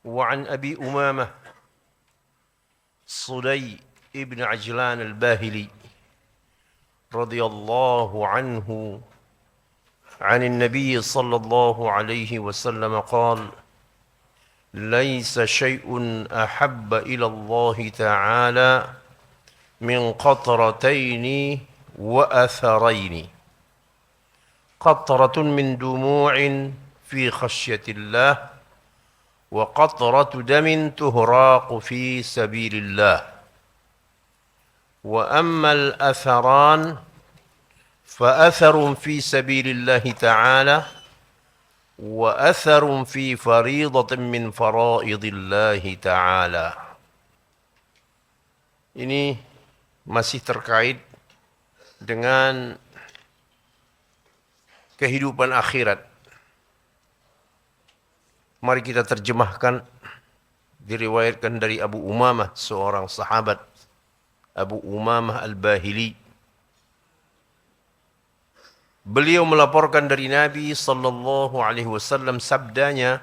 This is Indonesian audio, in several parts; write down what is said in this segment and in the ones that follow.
وعن أبي أمامة صدي ابن عجلان الباهلي رضي الله عنه عن النبي صلى الله عليه وسلم قال: ليس شيء أحب إلى الله تعالى من قطرتين وأثرين، قطرة من دموع في خشية الله، وقطرة دم تهراق في سبيل الله. وأما الأثران فأثر في سبيل الله تعالى، وأثر في فريضة من فرائض الله تعالى. Ini masih terkait dengan kehidupan akhirat. Mari kita terjemahkan, diriwayatkan dari Abu Umamah, seorang sahabat, Abu Umamah Al-Bahili. Beliau melaporkan dari Nabi sallallahu alaihi wasallam sabdanya,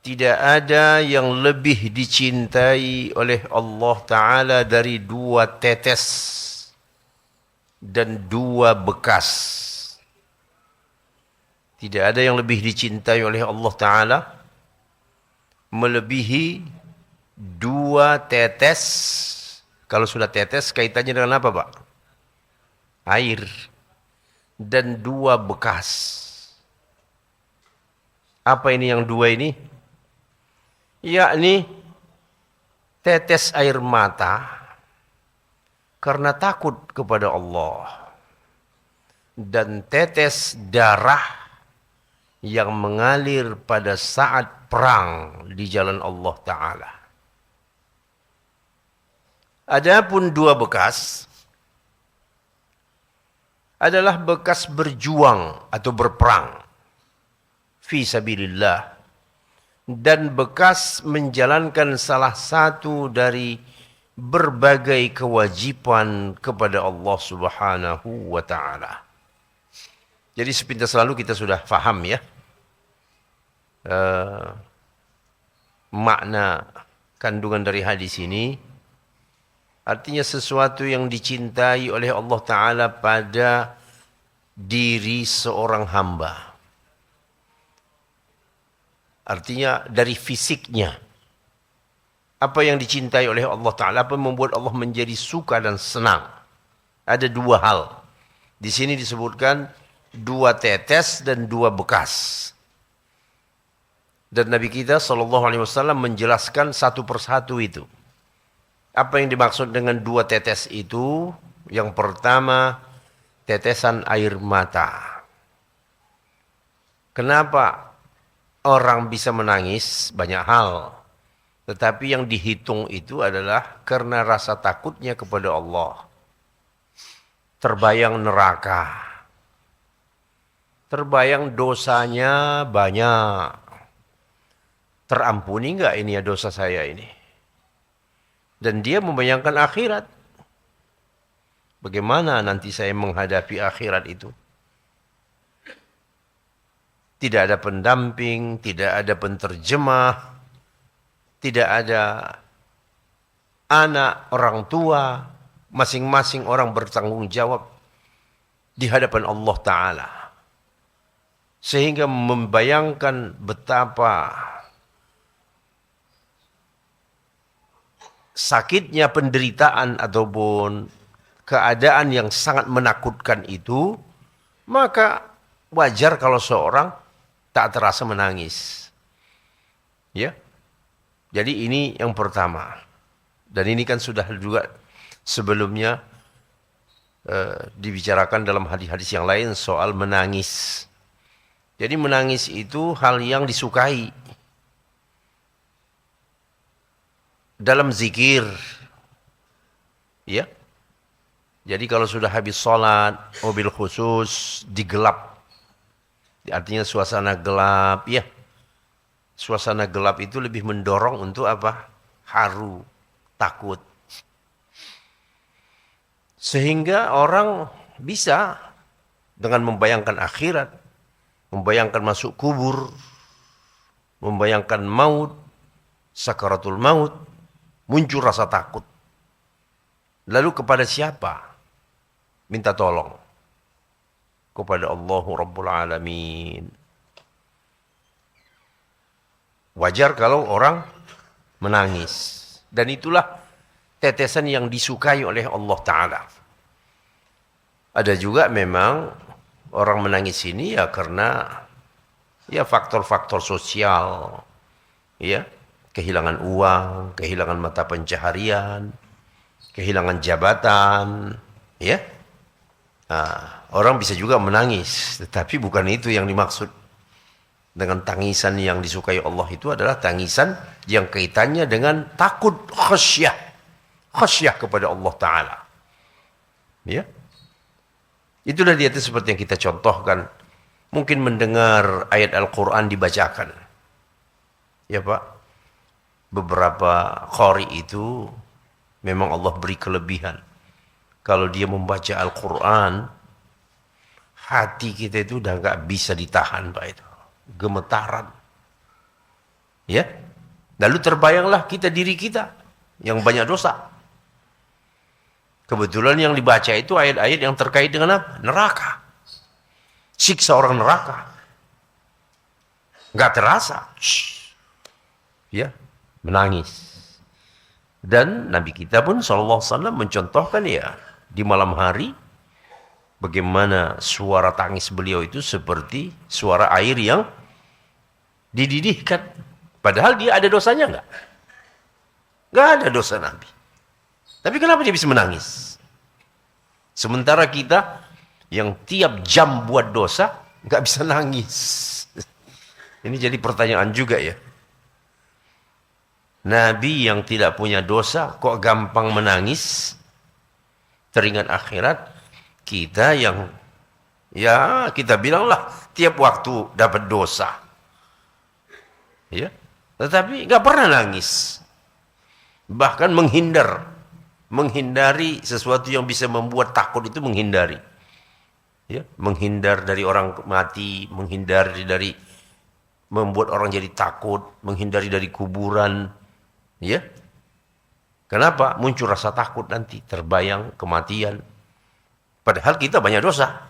tidak ada yang lebih dicintai oleh Allah Ta'ala dari dua tetes dan dua bekas. Tidak ada yang lebih dicintai oleh Allah Ta'ala melebihi dua tetes. Kalau sudah tetes, kaitannya dengan apa, Pak? Air. Dan dua bekas. Apa ini yang dua ini? Yakni tetes air mata karena takut kepada Allah, dan tetes darah yang mengalir pada saat perang di jalan Allah Ta'ala. Adapun dua bekas adalah bekas berjuang atau berperang fi sabilillah, dan bekas menjalankan salah satu dari berbagai kewajiban kepada Allah Subhanahu wa Ta'ala. Jadi sepintas lalu kita sudah faham ya makna kandungan dari hadis ini. Artinya sesuatu yang dicintai oleh Allah Ta'ala pada diri seorang hamba. Artinya dari fisiknya. Apa yang dicintai oleh Allah Ta'ala, apa yang membuat Allah menjadi suka dan senang. Ada dua hal. Di sini disebutkan dua tetes dan dua bekas. Dan Nabi kita SAW menjelaskan satu persatu itu. Apa yang dimaksud dengan dua tetes itu? Yang pertama, tetesan air mata. Kenapa orang bisa menangis? Banyak hal. Tetapi yang dihitung itu adalah karena rasa takutnya kepada Allah. Terbayang neraka. Terbayang dosanya banyak. Terampuni enggak ini ya dosa saya ini? Dan dia membayangkan akhirat. Bagaimana nanti saya menghadapi akhirat itu? Tidak ada pendamping, tidak ada penterjemah, tidak ada anak, orang tua, masing-masing orang bertanggung jawab di hadapan Allah Ta'ala. Sehingga membayangkan betapa sakitnya penderitaan ataupun keadaan yang sangat menakutkan itu, maka wajar kalau seorang tak terasa menangis. Ya. Jadi ini yang pertama. Dan ini kan sudah juga sebelumnya dibicarakan dalam hadis-hadis yang lain soal menangis. Jadi menangis itu hal yang disukai. Dalam zikir, ya. Jadi kalau sudah habis sholat, mobil khusus digelap, artinya suasana gelap, ya. Suasana gelap itu lebih mendorong untuk apa? Haru, takut. Sehingga orang bisa dengan membayangkan akhirat, membayangkan masuk kubur, membayangkan maut, sakaratul maut, muncul rasa takut. Lalu kepada siapa minta tolong? Kepada Allah Rabbul Alamin. Wajar kalau orang menangis. Dan itulah tetesan yang disukai oleh Allah Ta'ala. Ada juga memang orang menangis ini ya karena ya faktor-faktor sosial. Ya, kehilangan uang, kehilangan mata pencaharian, kehilangan jabatan. Ya, nah, orang bisa juga menangis. Tetapi bukan itu yang dimaksud. Dengan tangisan yang disukai Allah itu adalah tangisan yang kaitannya dengan takut, khasyah. Khasyah kepada Allah Ta'ala. Ya. Itulah dia itu seperti yang kita contohkan. Mungkin mendengar ayat Al-Quran dibacakan. Ya Pak. Beberapa qari itu memang Allah beri kelebihan. Kalau dia membaca Al-Quran, hati kita itu udah gak bisa ditahan Pak itu. Gemetaran. Ya. Lalu terbayanglah diri kita yang banyak dosa. Kebetulan yang dibaca itu ayat-ayat yang terkait dengan apa? Neraka. Siksa orang neraka. Enggak terasa. Ya, menangis. Dan Nabi kita pun sallallahu alaihi wasallam mencontohkan ya di malam hari bagaimana suara tangis beliau itu seperti suara air yang dididihkan. Padahal dia ada dosanya enggak? Enggak ada dosa Nabi. Tapi kenapa dia bisa menangis? Sementara kita yang tiap jam buat dosa enggak bisa nangis. Ini jadi pertanyaan juga ya. Nabi yang tidak punya dosa kok gampang menangis? Teringat akhirat. Kita yang ya kita bilanglah tiap waktu dapat dosa. Ya, tetapi nggak pernah nangis, bahkan menghindari sesuatu yang bisa membuat takut itu menghindari, ya, menghindar dari orang mati, menghindari dari membuat orang jadi takut, menghindari dari kuburan, ya. Kenapa? Muncul rasa takut nanti, terbayang kematian. Padahal kita banyak dosa.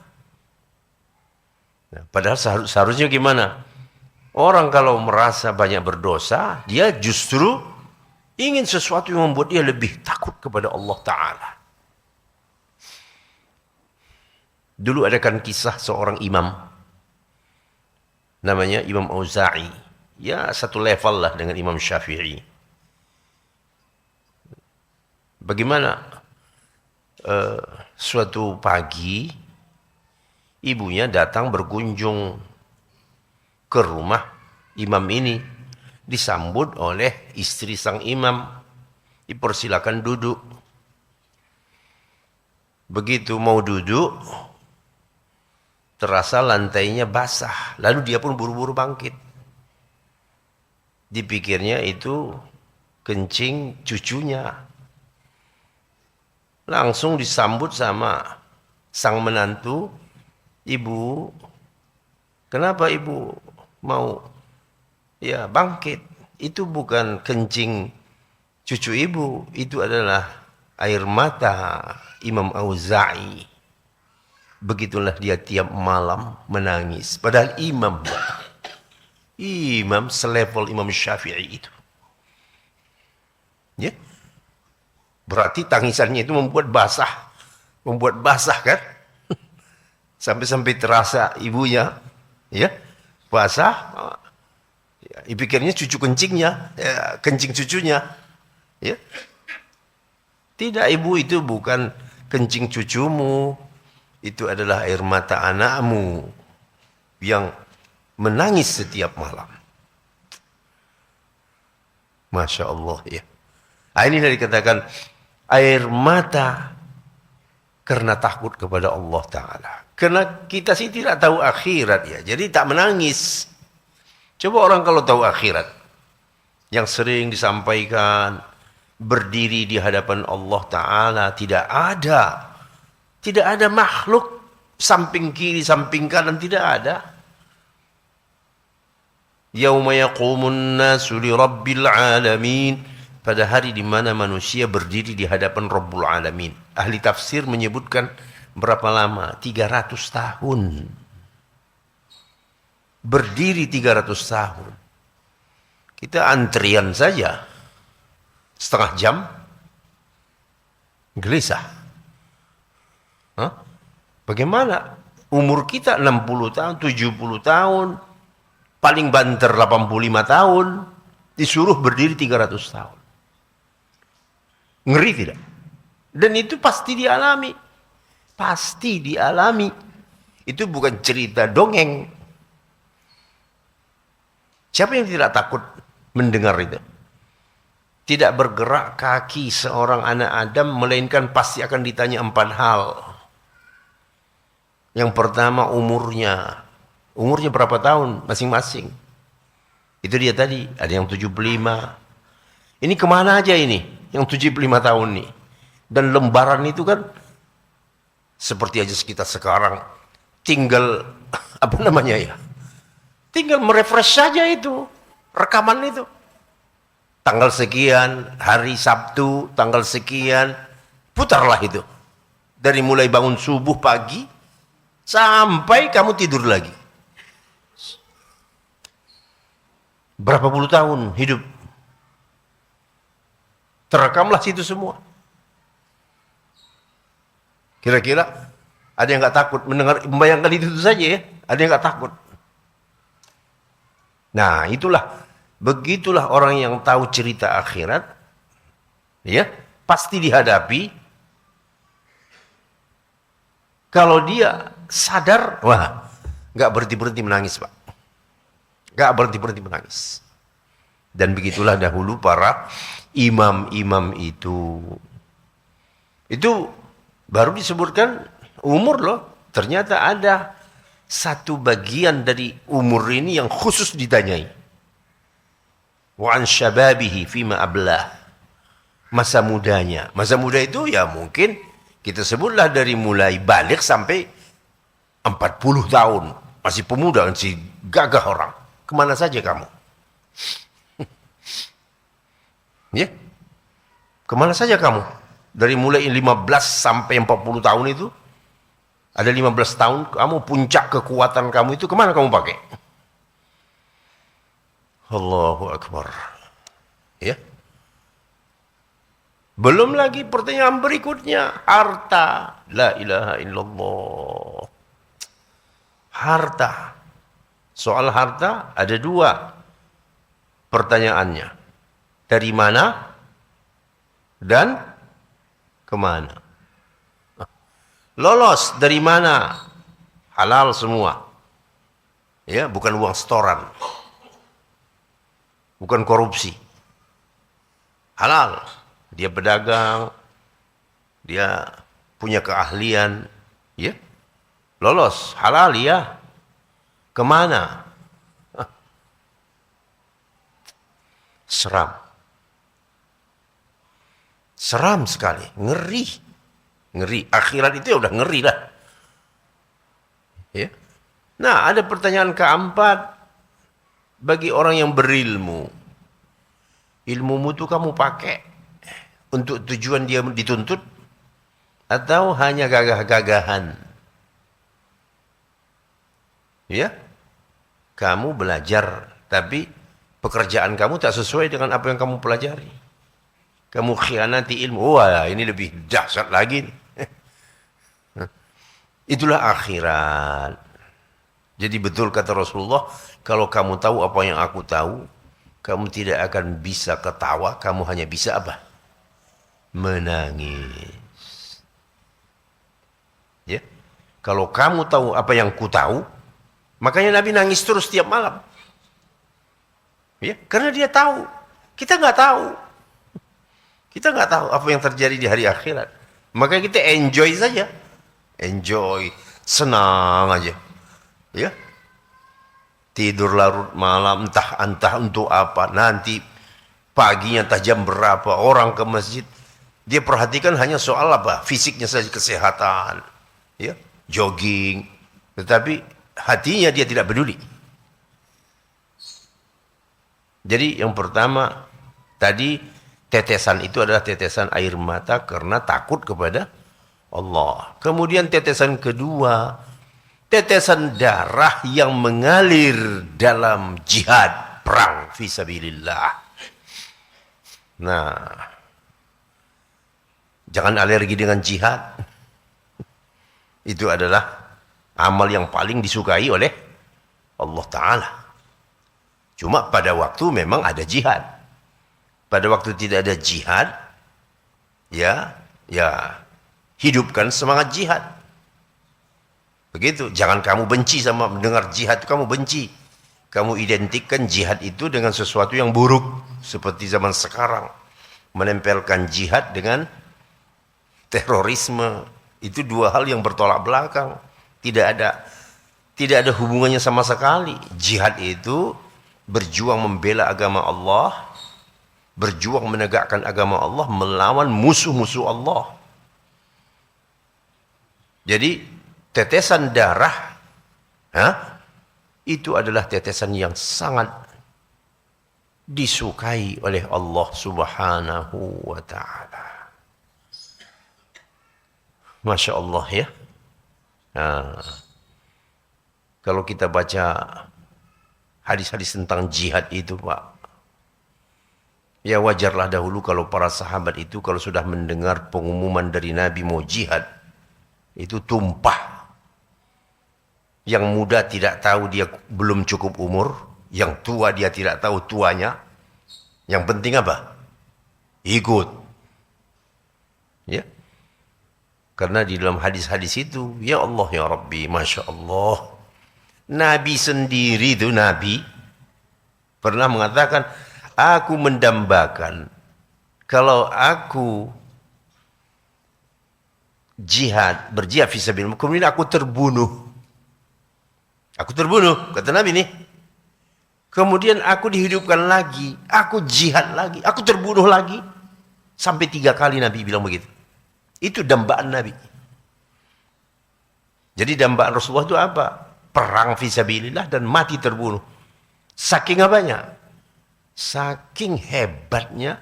Nah, padahal seharusnya gimana? Orang kalau merasa banyak berdosa, dia justru ingin sesuatu yang membuat dia lebih takut kepada Allah Ta'ala. Dulu ada kan kisah seorang imam. Namanya Imam Auza'i. Ya satu level lah dengan Imam Syafi'i. Bagaimana? Suatu pagi, ibunya datang berkunjung ke rumah imam ini, disambut oleh istri sang imam, dipersilakan duduk. Begitu mau duduk, terasa lantainya basah, lalu dia pun buru-buru bangkit. Dipikirnya itu kencing cucunya. Langsung disambut sama sang menantu, "Ibu, kenapa ibu mau ya bangkit? Itu bukan kencing cucu ibu, itu adalah air mata Imam Auza'i." Begitulah dia tiap malam menangis. Padahal imam selevel Imam Syafi'i itu. Ya. Berarti tangisannya itu membuat basah kan? Sampai-sampai terasa ibunya, ya, basah. Ya, dipikirnya cucu kencingnya, ya, kencing cucunya, ya. Tidak, ibu, itu bukan kencing cucumu, itu adalah air mata anakmu yang menangis setiap malam. Masya Allah ya. Nah, ini dari dikatakan air mata karena takut kepada Allah Ta'ala. Karena kita sih tidak tahu akhirat ya, jadi tak menangis. Coba orang kalau tahu akhirat, yang sering disampaikan, berdiri di hadapan Allah Ta'ala, tidak ada makhluk, samping kiri, samping kanan, tidak ada. Yauma yaqumun nasu li rabbil alamin. Pada hari di mana manusia berdiri di hadapan Rabbul Alamin. Ahli tafsir menyebutkan berapa lama? 300 tahun. Berdiri 300 tahun. Kita antrian saja. Setengah jam. Gelisah. Hah? Bagaimana? Umur kita 60 tahun, 70 tahun. Paling banter 85 tahun. Disuruh berdiri 300 tahun. Ngeri tidak? Dan itu pasti dialami. Pasti dialami. Itu bukan cerita dongeng. Siapa yang tidak takut mendengar itu? Tidak bergerak kaki seorang anak Adam, melainkan pasti akan ditanya 4 hal. Yang pertama umurnya. Umurnya berapa tahun masing-masing? Itu dia tadi. Ada yang 75. Ini kemana aja ini? Yang 75 tahun nih. Dan lembaran itu kan seperti aja kita sekarang tinggal apa namanya ya? Tinggal merefresh saja itu rekaman itu. Tanggal sekian, hari Sabtu, tanggal sekian, putarlah itu. Dari mulai bangun subuh pagi sampai kamu tidur lagi. Berapa puluh tahun hidup? Terekamlah situ semua. Kira-kira ada yang nggak takut mendengar, membayangkan itu saja ya? Ada yang nggak takut? Nah, begitulah orang yang tahu cerita akhirat, ya pasti dihadapi. Kalau dia sadar, wah, nggak berhenti menangis, Pak. Nggak berhenti menangis. Dan begitulah dahulu para imam-imam itu. Itu baru disebutkan umur loh. Ternyata ada satu bagian dari umur ini yang khusus ditanyai. Wa an syababihi fima ablah. Masa mudanya. Masa muda itu ya mungkin kita sebutlah dari mulai balik sampai 40 tahun. Masih pemuda, masih gagah orang. Kemana saja kamu? Ya, kemana saja kamu? Dari mulai 15 sampai 40 tahun itu, ada 15 tahun, kamu puncak kekuatan kamu itu, kemana kamu pakai? Allahu Akbar. Ya. Belum lagi pertanyaan berikutnya, harta. La ilaha illallah. Harta. Soal harta ada 2 pertanyaannya. Dari mana dan kemana? Lolos dari mana? Halal semua. Ya, bukan uang setoran. Bukan korupsi. Halal. Dia pedagang. Dia punya keahlian. Ya. Lolos. Halal ya. Kemana? Seram. Seram sekali, ngeri. Ngeri. Akhirat itu ya udah ngeri lah. Ya. Nah, ada pertanyaan keempat bagi orang yang berilmu. Ilmumu itu kamu pakai untuk tujuan dia dituntut atau hanya gagah-gagahan? Ya. Kamu belajar, tapi pekerjaan kamu tak sesuai dengan apa yang kamu pelajari. Kamu khianati ilmu. Wah, ini lebih dahsyat lagi. Itulah akhirat. Jadi betul kata Rasulullah, kalau kamu tahu apa yang aku tahu, kamu tidak akan bisa ketawa, kamu hanya bisa apa? Menangis. Ya. Kalau kamu tahu apa yang ku tahu, makanya Nabi nangis terus setiap malam. Ya, karena dia tahu. Kita nggak tahu. Kita nggak tahu apa yang terjadi di hari akhirat. Maka kita enjoy saja. Enjoy. Senang aja. Ya. Tidur larut malam. Entah untuk apa. Nanti paginya entah jam berapa. Orang ke masjid. Dia perhatikan hanya soal apa? Fisiknya saja, kesehatan. Ya. Jogging. Tetapi hatinya dia tidak peduli. Jadi yang pertama tadi tetesan itu adalah tetesan air mata karena takut kepada Allah. Kemudian tetesan kedua, tetesan darah yang mengalir dalam jihad perang fisabilillah. Nah, jangan alergi dengan jihad. Itu adalah amal yang paling disukai oleh Allah Ta'ala. Cuma pada waktu memang ada jihad. Pada waktu tidak ada jihad, ya hidupkan semangat jihad. Begitu. Jangan kamu benci sama mendengar jihad, kamu benci. Kamu identikkan jihad itu dengan sesuatu yang buruk. Seperti zaman sekarang. Menempelkan jihad dengan terorisme. Itu dua hal yang bertolak belakang. Tidak ada hubungannya sama sekali. Jihad itu berjuang membela agama Allah, berjuang menegakkan agama Allah, melawan musuh-musuh Allah. Jadi tetesan darah itu adalah tetesan yang sangat disukai oleh Allah Subhanahu wa ta'ala. Masya Allah ya. Nah, kalau kita baca hadis-hadis tentang jihad itu Pak, ya wajarlah dahulu kalau para sahabat itu kalau sudah mendengar pengumuman dari Nabi mau jihad, itu tumpah. Yang muda tidak tahu dia belum cukup umur, yang tua dia tidak tahu tuanya. Yang penting apa? Ikut. Ya. Karena di dalam hadis-hadis itu, ya Allah ya Rabbi, Masya Allah. Nabi sendiri itu, Nabi pernah mengatakan, aku mendambakan kalau aku berjihad fisabilillah, kemudian aku terbunuh. Aku terbunuh, kata Nabi nih. Kemudian aku dihidupkan lagi, aku jihad lagi, aku terbunuh lagi. Sampai 3 kali Nabi bilang begitu. Itu dambaan Nabi. Jadi dambaan Rasulullah itu apa? Perang fisabilillah dan mati terbunuh. Saking apanya? Saking hebatnya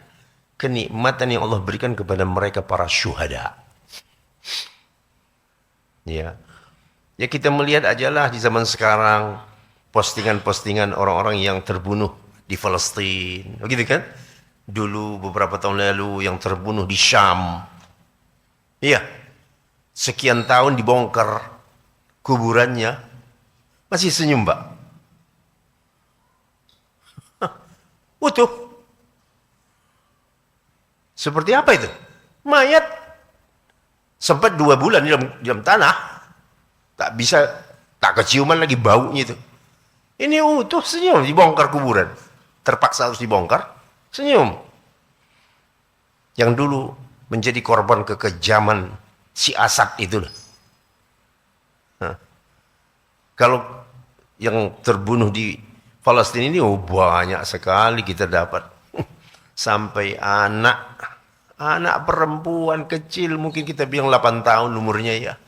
kenikmatan yang Allah berikan kepada mereka para syuhada. Ya. Ya kita melihat ajalah di zaman sekarang postingan-postingan orang-orang yang terbunuh di Palestina. Begitu kan? Dulu beberapa tahun lalu yang terbunuh di Syam. Iya. Sekian tahun dibongkar kuburannya. Masih senyum, Pak. Utuh. Seperti apa itu? Mayat sempat 2 bulan di dalam tanah. Tak bisa, tak keciuman lagi baunya itu. Ini utuh senyum, dibongkar kuburan. Terpaksa harus dibongkar, senyum. Yang dulu menjadi korban kekejaman si Asad itu. Nah, kalau yang terbunuh di Palestina ini banyak sekali kita dapat. Sampai anak perempuan kecil, mungkin kita bilang 8 tahun umurnya ya.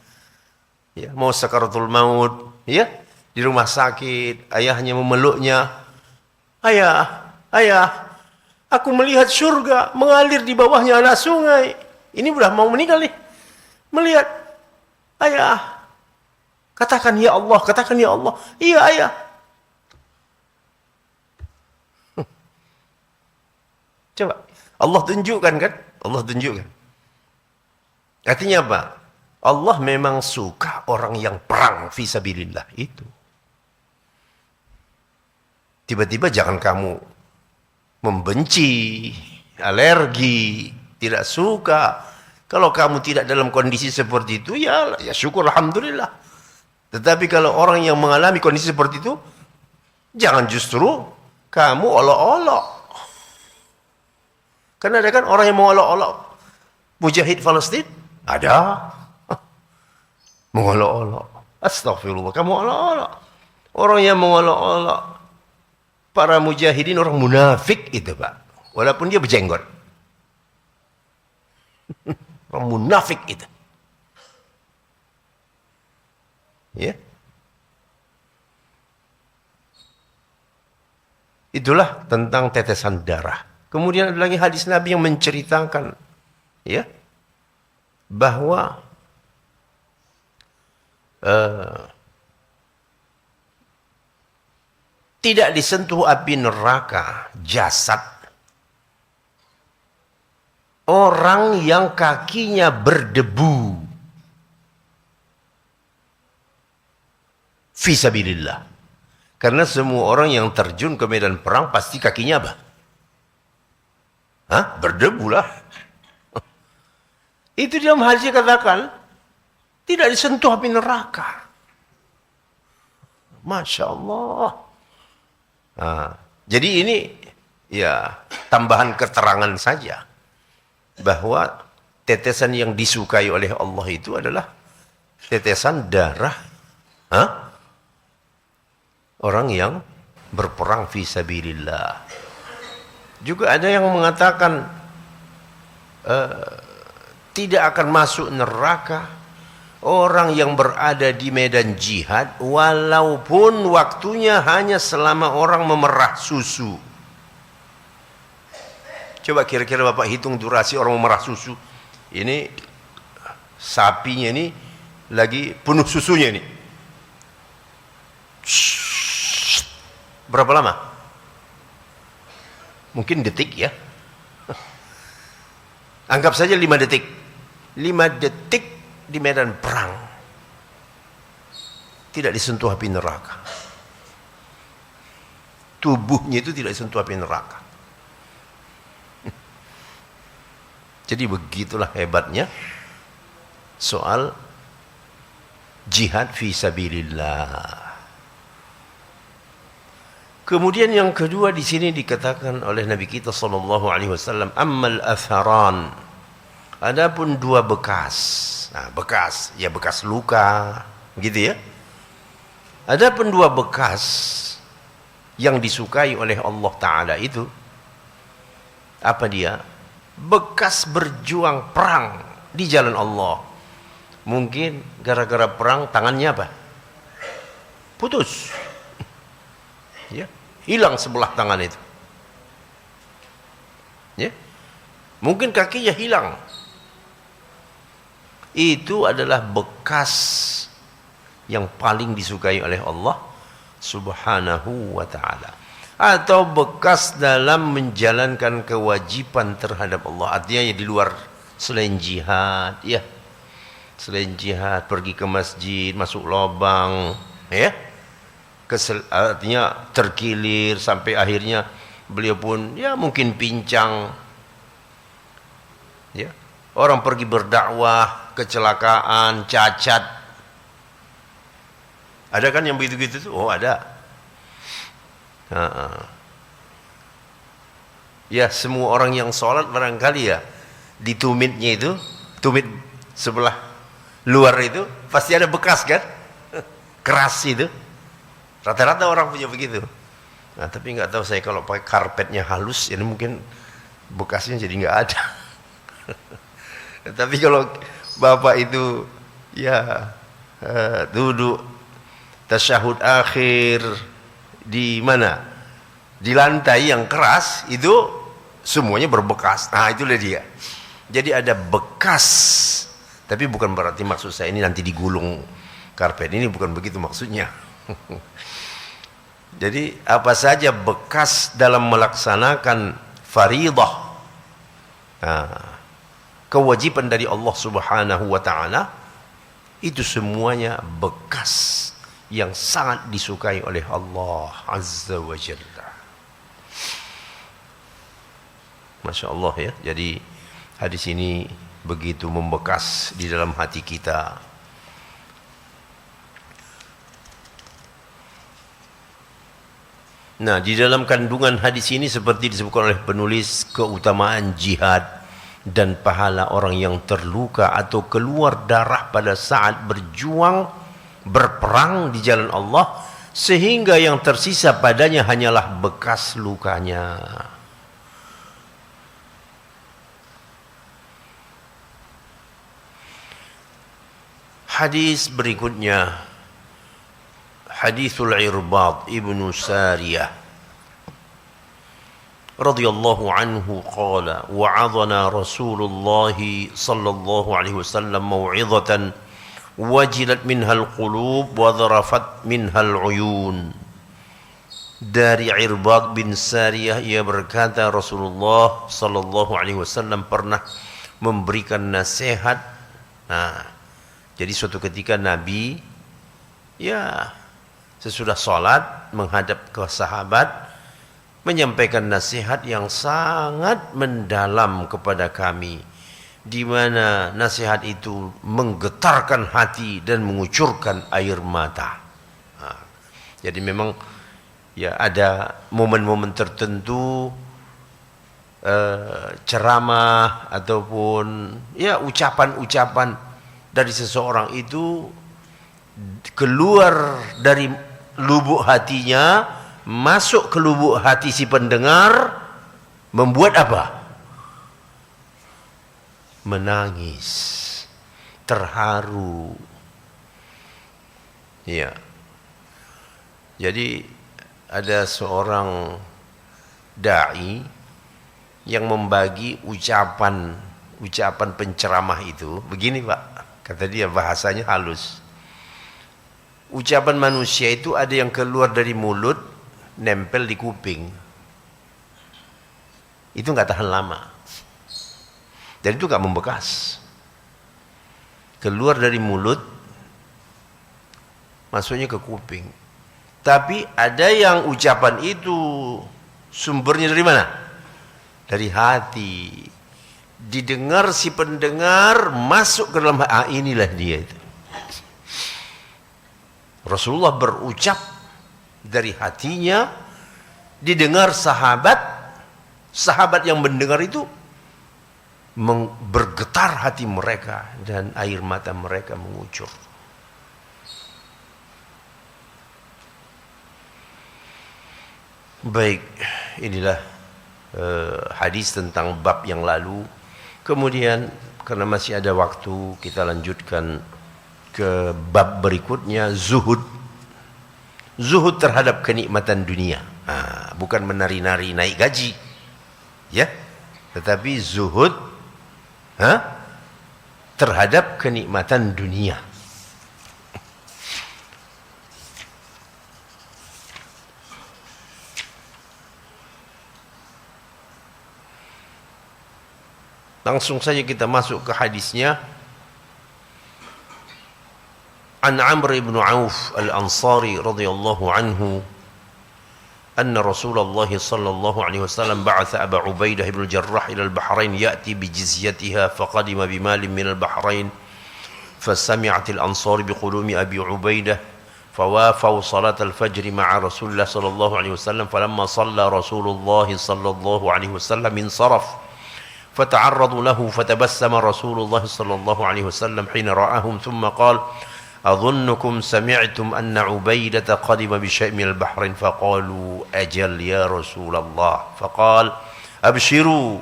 Ya, mau sakaratul maut, ya, di rumah sakit, ayahnya memeluknya. Ayah, aku melihat surga mengalir di bawahnya anak sungai. Ini udah mau meninggal nih. Melihat, ayah, katakan ya Allah, katakan ya Allah. Iya ayah. Coba, Allah tunjukkan kan? Allah tunjukkan. Artinya apa? Allah memang suka orang yang perang fisabilillah itu. Tiba-tiba jangan kamu membenci, alergi, tidak suka. Kalau kamu tidak dalam kondisi seperti itu, ya syukur alhamdulillah. Tetapi kalau orang yang mengalami kondisi seperti itu, jangan justru kamu olok-olok. Karena ada kan orang yang mengolok-olok mujahid Palestina, ada. Mengolok-olok. Astagfirullah, kamu olok-olok. Orang yang mengolok-olok para mujahidin orang munafik itu, Pak. Walaupun dia berjenggot. Orang munafik itu. Ya. Itulah tentang tetesan darah. Kemudian ada lagi hadis Nabi yang menceritakan ya bahwa tidak disentuh api neraka jasad orang yang kakinya berdebu fisabilillah. Karena semua orang yang terjun ke medan perang pasti kakinya apa? Hah? Berdebu lah. Itu dalam hadis katakan tidak disentuh api neraka. Masya Allah. Jadi ini ya tambahan keterangan saja bahwa tetesan yang disukai oleh Allah itu adalah tetesan darah orang yang berperang fi sabilillah. Juga ada yang mengatakan tidak akan masuk neraka orang yang berada di medan jihad walaupun waktunya hanya selama orang memerah susu. Coba kira-kira Bapak hitung durasi orang memerah susu. Ini sapinya ini lagi penuh susunya ini. Berapa lama? Mungkin detik ya. Anggap saja 5 detik. 5 detik di medan perang. Tidak disentuh api neraka. Tubuhnya itu tidak disentuh api neraka. Jadi begitulah hebatnya soal jihad fi sabilillah. Kemudian yang kedua di sini dikatakan oleh Nabi kita sallallahu alaihi wasallam, ammal atharan. Adapun 2 bekas. Nah, bekas ya bekas luka, gitu ya. Adapun 2 bekas yang disukai oleh Allah taala itu apa dia? Bekas berjuang perang di jalan Allah. Mungkin gara-gara perang tangannya apa? Putus. Ya. Hilang sebelah tangan itu. Ya. Mungkin kakinya hilang. Itu adalah bekas yang paling disukai oleh Allah Subhanahu wa ta'ala. Atau bekas dalam menjalankan kewajiban terhadap Allah. Artinya ya di luar selain jihad, ya. Selain jihad, pergi ke masjid, masuk lubang, ya. Artinya terkilir sampai akhirnya beliau pun ya mungkin pincang, ya. Orang pergi berdakwah kecelakaan, cacat, ada kan yang begitu-gitu tuh? Oh ada. Ya semua orang yang sholat barangkali ya di tumitnya itu, tumit sebelah luar itu pasti ada bekas kan, keras itu. Rata-rata orang punya begitu. Nah, tapi nggak tahu saya kalau pakai karpetnya halus, ini mungkin bekasnya jadi nggak ada. Tapi kalau bapak itu ya duduk tasyahud akhir di mana? Di lantai yang keras itu semuanya berbekas. Nah, itulah dia. Jadi ada bekas. Tapi bukan berarti maksud saya ini nanti digulung karpet. Ini bukan begitu maksudnya. Jadi apa saja bekas dalam melaksanakan faridah, kewajiban dari Allah Subhanahu wa ta'ala, itu semuanya bekas yang sangat disukai oleh Allah Azza wa Jalla. Masya Allah ya. Jadi hadis ini begitu membekas di dalam hati kita. Nah, di dalam kandungan hadis ini seperti disebutkan oleh penulis, keutamaan jihad dan pahala orang yang terluka atau keluar darah pada saat berjuang berperang di jalan Allah, sehingga yang tersisa padanya hanyalah bekas lukanya. Hadis berikutnya, Hadithul Irbad ibnu Sariyah radhiyallahu anhu qala wa'adhana Rasulullah sallallahu alaihi wasallam mau'izatan wajilat minhal qulub wa dharafat minhal uyun. Dari Irbad bin Sariyah, ia berkata Rasulullah sallallahu alaihi wasallam pernah memberikan nasihat. Nah, jadi suatu ketika Nabi sesudah salat menghadap ke sahabat menyampaikan nasihat yang sangat mendalam kepada kami, di mana nasihat itu menggetarkan hati dan mengucurkan air mata. Jadi memang ada momen-momen tertentu ceramah ataupun ucapan-ucapan dari seseorang itu keluar dari lubuk hatinya, masuk ke lubuk hati si pendengar, membuat apa? Menangis, terharu. Jadi ada seorang dai yang membagi ucapan penceramah itu begini, Pak. Kata dia, bahasanya halus. Ucapan manusia itu ada yang keluar dari mulut, nempel di kuping. Itu nggak tahan lama. Dan itu nggak membekas. Keluar dari mulut, masuknya ke kuping. Tapi ada yang ucapan itu sumbernya dari mana? Dari hati. Didengar si pendengar, masuk ke dalam hati. Inilah dia itu. Rasulullah berucap dari hatinya, didengar sahabat yang mendengar itu bergetar hati mereka dan air mata mereka mengucur. Baik, inilah hadis tentang bab yang lalu. Kemudian karena masih ada waktu, kita lanjutkan ke bab berikutnya, zuhud. Zuhud terhadap kenikmatan dunia. Bukan menari-nari naik gaji, tetapi zuhud terhadap kenikmatan dunia. Langsung saja kita masuk ke hadisnya. An Amr ibn Auf al-Ansari radhiyallahu anhu anna Rasulullah sallallahu alaihi wasallam ba'atha Aba Ubaidah ibn al-Jarrah ila al-Bahrain ya'ti bi jizyatiha faqadima bi malin min al-Bahrain فسمعت الأنصار بقدوم أبي عبيدة فوافوا صلاة الفجر مع رسول الله صلى الله عليه وسلم فلما صلى رسول الله صلى الله عليه وسلم انصرف فتعرضوا له فتبسم رسول الله صلى الله عليه وسلم حين رآهم ثم قال أظنكم سمعتم أن عبيدة قدم بشيء من البحرين فقالوا أجل يا رسول الله فقال أبشروا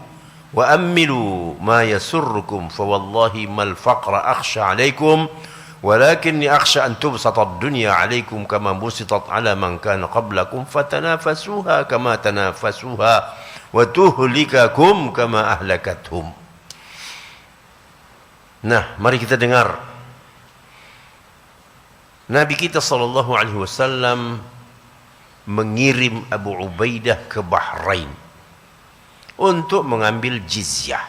وأملوا ما يسركم فوالله ما الفقر أخشى عليكم ولكني أخشى أن تبسط الدنيا عليكم كما بسطت على من كان قبلكم فتنافسوها كما تنافسوها وتهلككم كما أهلكتهم. Nah, mari kita dengar. Nabi kita sallallahu alaihi wasallam mengirim Abu Ubaidah ke Bahrain untuk mengambil jizyah.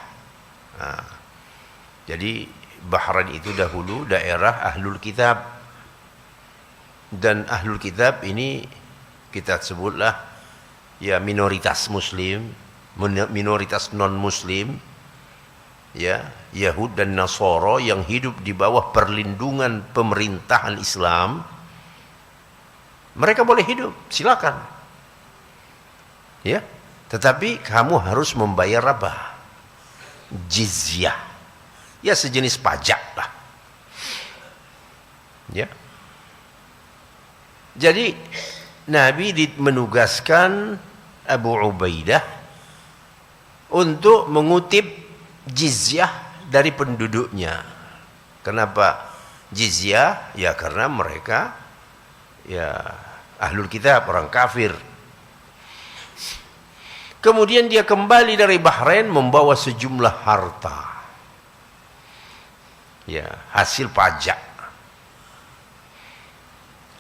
Jadi Bahrain itu dahulu daerah Ahlul Kitab. Dan Ahlul Kitab ini kita sebutlah minoritas muslim, minoritas non muslim, Yahud dan Nasara yang hidup di bawah perlindungan pemerintahan Islam. Mereka boleh hidup, silakan. Tetapi kamu harus membayar apa? Jizyah. Sejenis pajak lah. Jadi Nabi menugaskan Abu Ubaidah untuk mengutip jizyah dari penduduknya. Kenapa jizyah? Karena mereka Ahlul Kitab, orang kafir. Kemudian dia kembali dari Bahrain membawa sejumlah harta. Ya, hasil pajak.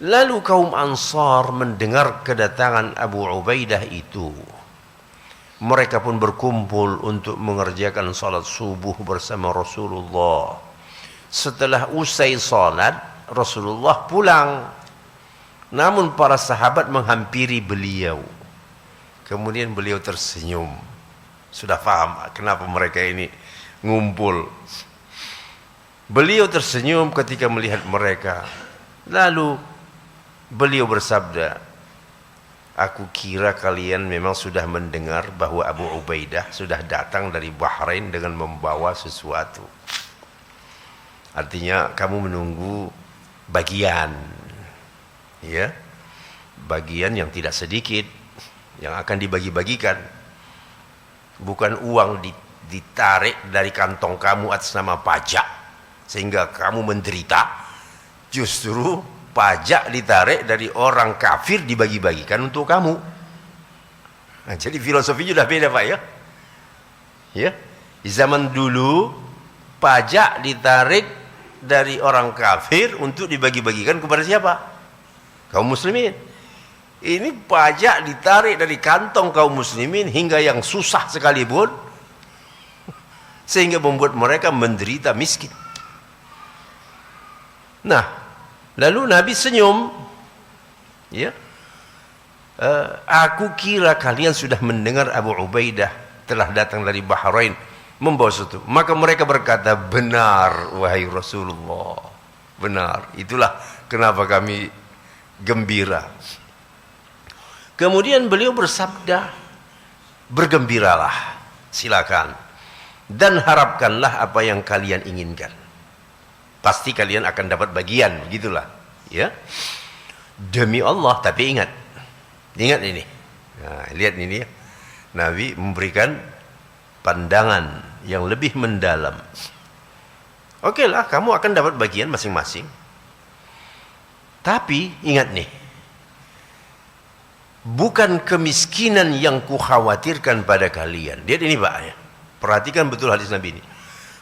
Lalu kaum Ansar mendengar kedatangan Abu Ubaidah itu. Mereka pun berkumpul untuk mengerjakan salat subuh bersama Rasulullah. Setelah usai salat, Rasulullah pulang. Namun para sahabat menghampiri beliau. Kemudian beliau tersenyum. Sudah paham kenapa mereka ini ngumpul. Beliau tersenyum ketika melihat mereka. Lalu beliau bersabda, aku kira kalian memang sudah mendengar bahwa Abu Ubaidah sudah datang dari Bahrain dengan membawa sesuatu. Artinya kamu menunggu bagian, ya, bagian yang tidak sedikit yang akan dibagi-bagikan. Bukan uang ditarik dari kantong kamu atas nama pajak sehingga kamu menderita. Justru pajak ditarik dari orang kafir dibagi-bagikan untuk kamu. Nah, jadi filosofinya sudah beda, Pak, ya. Ya. Di zaman dulu pajak ditarik dari orang kafir untuk dibagi-bagikan kepada siapa? Kaum muslimin. Ini pajak ditarik dari kantong kaum muslimin hingga yang susah sekalipun, sehingga membuat mereka menderita miskin. Nah, lalu Nabi senyum, ya. Aku kira kalian sudah mendengar Abu Ubaidah telah datang dari Bahrain membawa sesuatu. Maka mereka berkata, benar wahai Rasulullah, benar. Itulah kenapa kami gembira. Kemudian beliau bersabda, bergembiralah, silakan, dan harapkanlah apa yang kalian inginkan. Pasti kalian akan dapat bagian, begitulah, ya. Demi Allah, tapi ingat ini. Nah, lihat ini ya. Nabi memberikan pandangan yang lebih mendalam. Oke lah, kamu akan dapat bagian masing-masing. Tapi ingat nih, bukan kemiskinan yang kukhawatirkan pada kalian. Lihat ini, Pak, ya. Perhatikan betul hadis Nabi ini.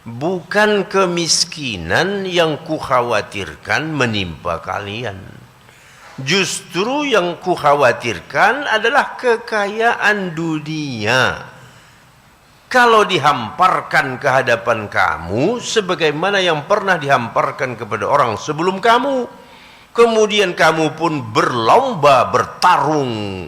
Bukan kemiskinan yang kukhawatirkan menimpa kalian. Justru yang kukhawatirkan adalah kekayaan dunia. Kalau dihamparkan ke hadapan kamu sebagaimana yang pernah dihamparkan kepada orang sebelum kamu, kemudian kamu pun berlomba, bertarung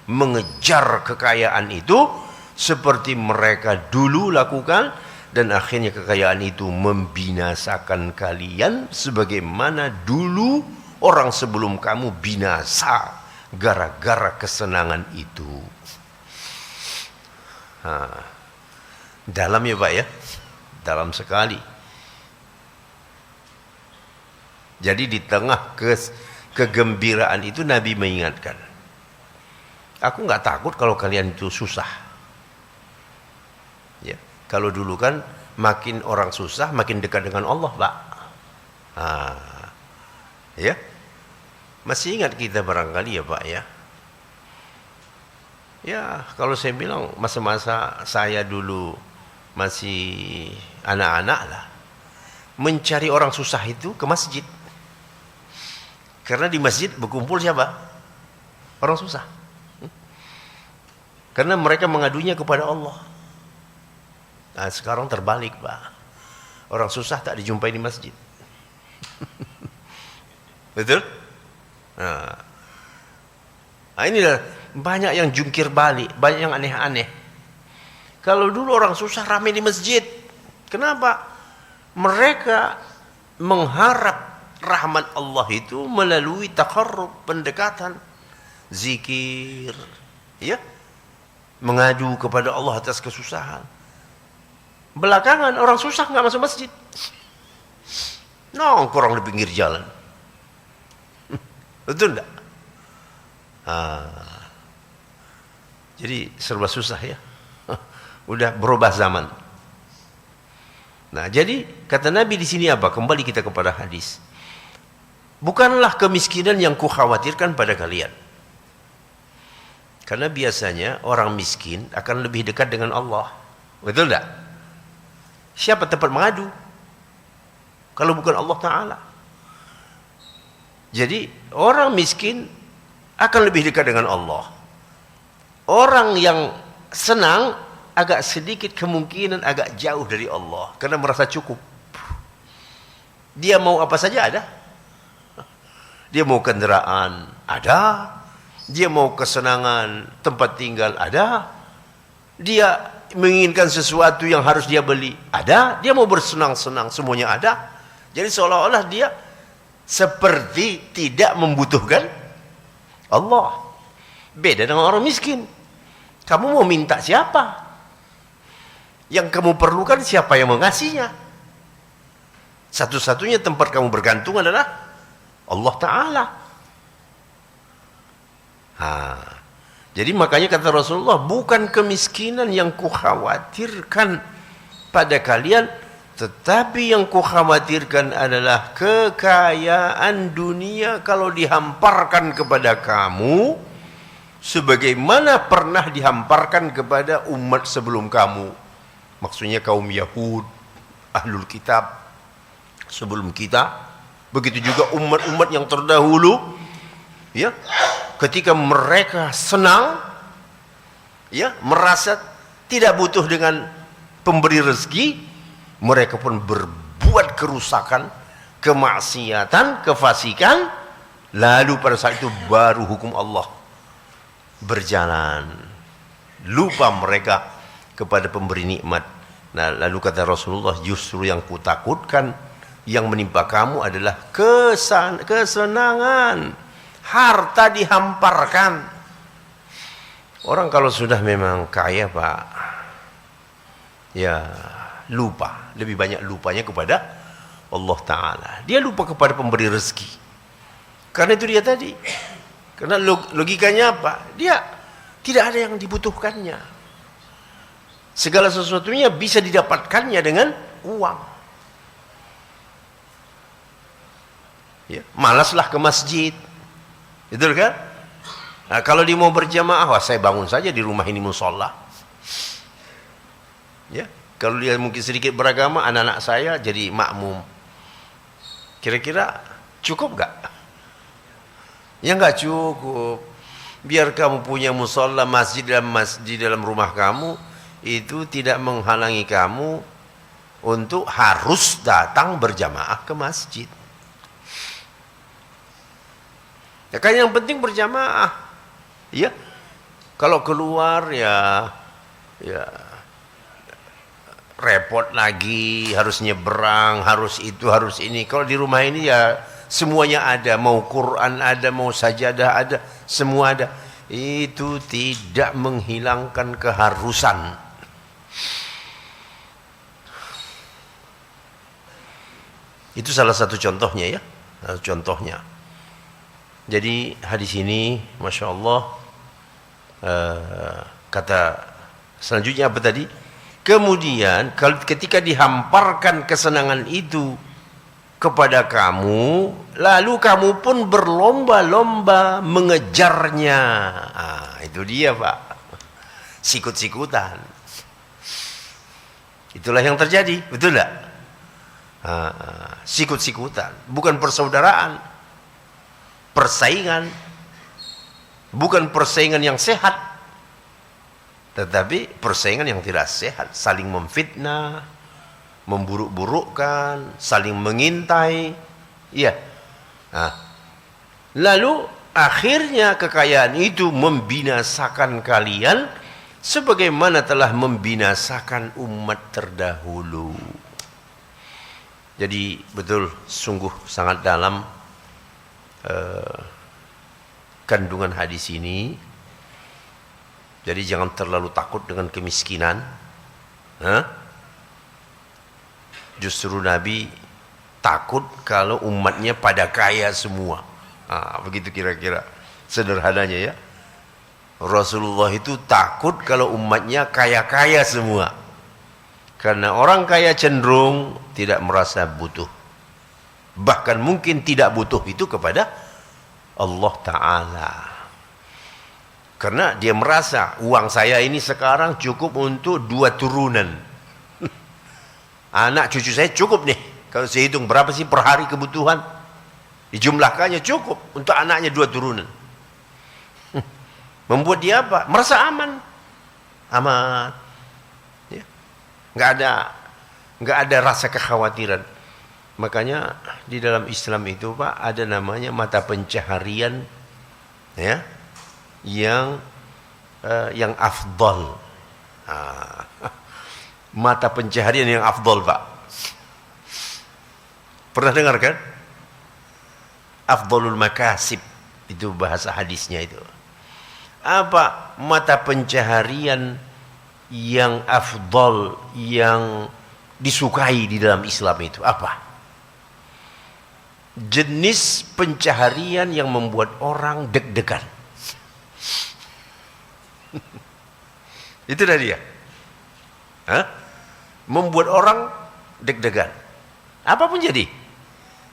mengejar kekayaan itu seperti mereka dulu lakukan, dan akhirnya kekayaan itu membinasakan kalian sebagaimana dulu orang sebelum kamu binasa gara-gara kesenangan itu. Dalam ya, Pak, ya, dalam sekali. Jadi di tengah kegembiraan itu Nabi mengingatkan, aku nggak takut kalau kalian itu susah. Ya, kalau dulu kan makin orang susah makin dekat dengan Allah, Pak. Ya, masih ingat kita barangkali ya, Pak, ya. Ya, kalau saya bilang masa-masa saya dulu masih anak-anak lah, mencari orang susah itu ke masjid. Karena di masjid berkumpul siapa? Orang susah. Karena mereka mengadunya kepada Allah. Nah, sekarang terbalik, Pak. Orang susah tak dijumpai di masjid. Betul? Nah, inilah banyak yang jungkir balik, banyak yang aneh-aneh. Kalau dulu orang susah ramai di masjid. Kenapa? Mereka mengharap rahmat Allah itu melalui taqarrub, pendekatan, zikir, ya, mengadu kepada Allah atas kesusahan. Belakangan orang susah nggak masuk masjid, nongkrong di pinggir jalan. Betul enggak? Jadi serba susah, ya. Udah berubah zaman. Nah, jadi kata Nabi di sini apa? Kembali kita kepada hadis. Bukanlah kemiskinan yang kukhawatirkan pada kalian. Karena biasanya orang miskin akan lebih dekat dengan Allah. Betul tak? Siapa tempat mengadu kalau bukan Allah Ta'ala? Jadi orang miskin akan lebih dekat dengan Allah. Orang yang senang agak sedikit kemungkinan agak jauh dari Allah karena merasa cukup. Dia mau apa saja ada. Dia mau kendaraan ada. Dia mau kesenangan tempat tinggal ada. Dia menginginkan sesuatu yang harus dia beli ada. Dia mau bersenang-senang semuanya ada. Jadi seolah-olah dia seperti tidak membutuhkan Allah. Beda dengan orang miskin. Kamu mau minta siapa? Yang kamu perlukan siapa yang mengasihnya? Satu-satunya tempat kamu bergantung adalah Allah Ta'ala. Jadi makanya kata Rasulullah, bukan kemiskinan yang kukhawatirkan pada kalian, tetapi yang kukhawatirkan adalah kekayaan dunia kalau dihamparkan kepada kamu sebagaimana pernah dihamparkan kepada umat sebelum kamu. Maksudnya kaum Yahud, Ahlul Kitab sebelum kita, begitu juga umat-umat yang terdahulu, ya, ketika mereka senang, ya, merasa tidak butuh dengan pemberi rezeki, mereka pun berbuat kerusakan, kemaksiatan, kefasikan, lalu pada saat itu baru hukum Allah berjalan. Lupa mereka kepada pemberi nikmat. Nah, lalu kata Rasulullah, justru yang kutakutkan yang menimpa kamu adalah kesenangan, harta dihamparkan. Orang kalau sudah memang kaya, Pak, ya lupa, lebih banyak lupanya kepada Allah Ta'ala. Dia lupa kepada pemberi rezeki. Karena itu dia tadi, karena logikanya apa? Dia tidak ada yang dibutuhkannya. Segala sesuatunya bisa didapatkannya dengan uang. Ya, malaslah ke masjid, betul kan? Nah, kalau dia mau berjamaah, wah saya bangun saja di rumah ini musola. Ya, kalau dia mungkin sedikit beragama, anak-anak saya jadi makmum. Kira-kira cukup nggak? Ya nggak cukup. Biar kamu punya musola masjid dalam rumah kamu, itu tidak menghalangi kamu untuk harus datang berjamaah ke masjid. Ya kan yang penting berjamaah. Ya. Kalau keluar ya repot lagi, harus nyebrang, harus itu, harus ini. Kalau di rumah ini ya semuanya ada, mau Quran ada, mau sajadah ada, semua ada. Itu tidak menghilangkan keharusan. Itu salah satu contohnya ya. Contohnya. Jadi hadis ini, Masya Allah, kata selanjutnya apa tadi? Kemudian ketika dihamparkan kesenangan itu kepada kamu, lalu kamu pun berlomba-lomba mengejarnya. Itu dia, Pak. Sikut-sikutan. Itulah yang terjadi, betul tak? Sikut-sikutan, bukan persaudaraan. Persaingan, bukan persaingan yang sehat, tetapi persaingan yang tidak sehat, saling memfitnah, memburuk-burukkan, saling mengintai. Iya. Lalu akhirnya kekayaan itu membinasakan kalian sebagaimana telah membinasakan umat terdahulu. Jadi betul, sungguh sangat dalam kandungan hadis ini. Jadi jangan terlalu takut dengan kemiskinan. Justru Nabi takut kalau umatnya pada kaya semua. Begitu kira-kira sederhananya ya. Rasulullah itu takut kalau umatnya kaya-kaya semua. Karena orang kaya cenderung tidak merasa butuh. Bahkan mungkin tidak butuh itu kepada Allah Ta'ala. Karena dia merasa uang saya ini sekarang cukup untuk 2 turunan. Anak cucu saya cukup nih. Kalau saya hitung berapa sih per hari kebutuhan, dijumlahkannya cukup untuk anaknya 2 turunan. Membuat dia apa? Merasa aman. Aman. Ya. Nggak ada rasa kekhawatiran. Makanya di dalam Islam itu Pak ada namanya mata pencaharian ya yang afdal. Mata pencaharian yang afdal Pak. Pernah dengar kan? Afdalul makasib itu bahasa hadisnya itu. Apa mata pencaharian yang afdal yang disukai di dalam Islam itu apa? Jenis pencaharian yang membuat orang deg-degan. Itu tadi ya. Membuat orang deg-degan. Apapun jadi.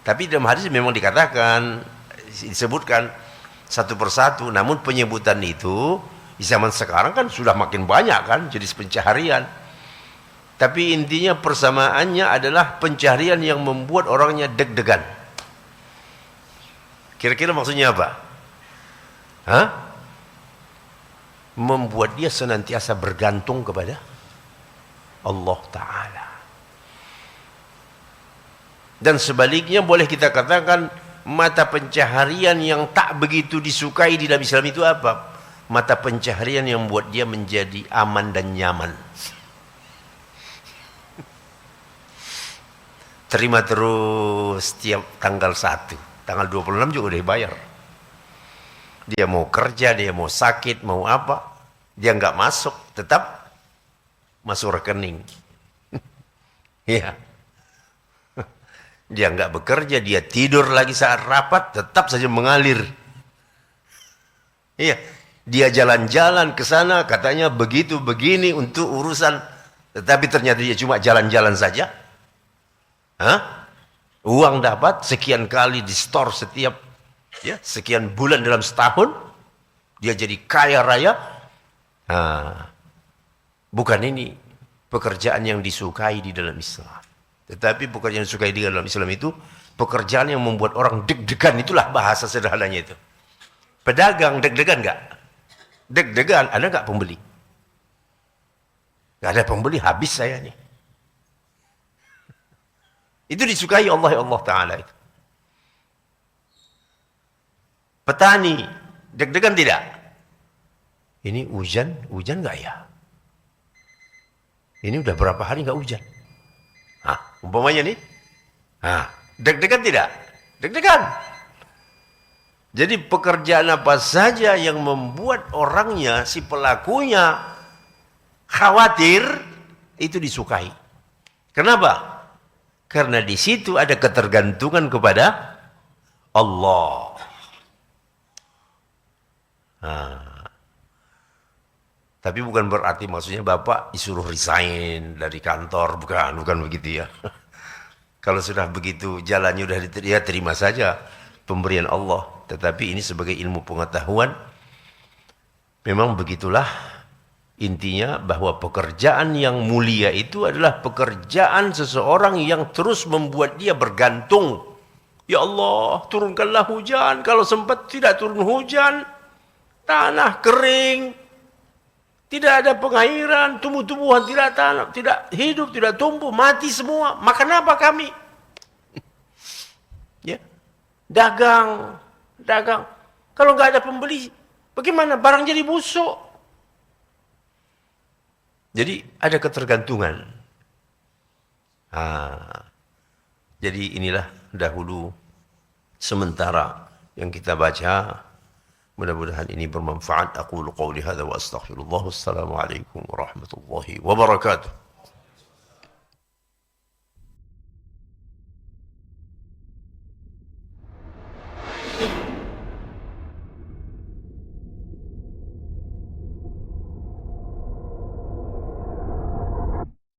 Tapi dalam hadis memang dikatakan, disebutkan satu persatu. Namun penyebutan itu di zaman sekarang kan sudah makin banyak kan jenis pencaharian. Tapi intinya persamaannya adalah pencaharian yang membuat orangnya deg-degan. Kira-kira maksudnya apa? Membuat dia senantiasa bergantung kepada Allah Ta'ala. Dan sebaliknya boleh kita katakan mata pencaharian yang tak begitu disukai di dalam Islam itu apa? Mata pencaharian yang membuat dia menjadi aman dan nyaman. Terima terus setiap tanggal 1. Tanggal 26 juga udah bayar. Dia mau kerja, dia mau sakit, mau apa, dia nggak masuk, tetap masuk rekening. Iya. Dia nggak bekerja, dia tidur lagi saat rapat, tetap saja mengalir. Iya. Dia jalan-jalan ke sana, katanya begitu begini untuk urusan, tetapi ternyata dia cuma jalan-jalan saja. Uang dapat sekian kali di store setiap sekian bulan dalam setahun, dia jadi kaya raya. Bukan ini pekerjaan yang disukai di dalam Islam. Tetapi pekerjaan yang disukai di dalam Islam itu pekerjaan yang membuat orang deg-degan. Itulah bahasa sederhananya itu. Pedagang deg-degan nggak? Deg-degan, ada nggak pembeli? Nggak ada pembeli, habis saya nih. Itu disukai Allah Ta'ala itu. Petani, deg-degan tidak? Ini hujan nggak ya? Ini udah berapa hari nggak hujan? Umpamanya nih, deg-degan tidak? Deg-degan. Jadi pekerjaan apa saja yang membuat orangnya, si pelakunya khawatir, itu disukai. Kenapa? Karena di situ ada ketergantungan kepada Allah. Tapi bukan berarti maksudnya Bapak disuruh resign dari kantor, bukan begitu ya. Kalau sudah begitu jalannya sudah ya terima saja pemberian Allah. Tetapi ini sebagai ilmu pengetahuan, memang begitulah intinya, bahwa pekerjaan yang mulia itu adalah pekerjaan seseorang yang terus membuat dia bergantung. Ya Allah, turunkanlah hujan. Kalau sempat tidak turun hujan, tanah kering, tidak ada pengairan, tumbuh-tumbuhan tidak hidup, tidak tumbuh, mati semua. Makan apa kami? Ya, dagang. Kalau nggak ada pembeli, bagaimana? Barang jadi busuk. Jadi ada ketergantungan. Jadi inilah dahulu sementara yang kita baca. Mudah-mudahan ini bermanfaat. Aqulu qawli hadza wa astaghfirullah. Wassalamualaikum warahmatullahi wabarakatuh.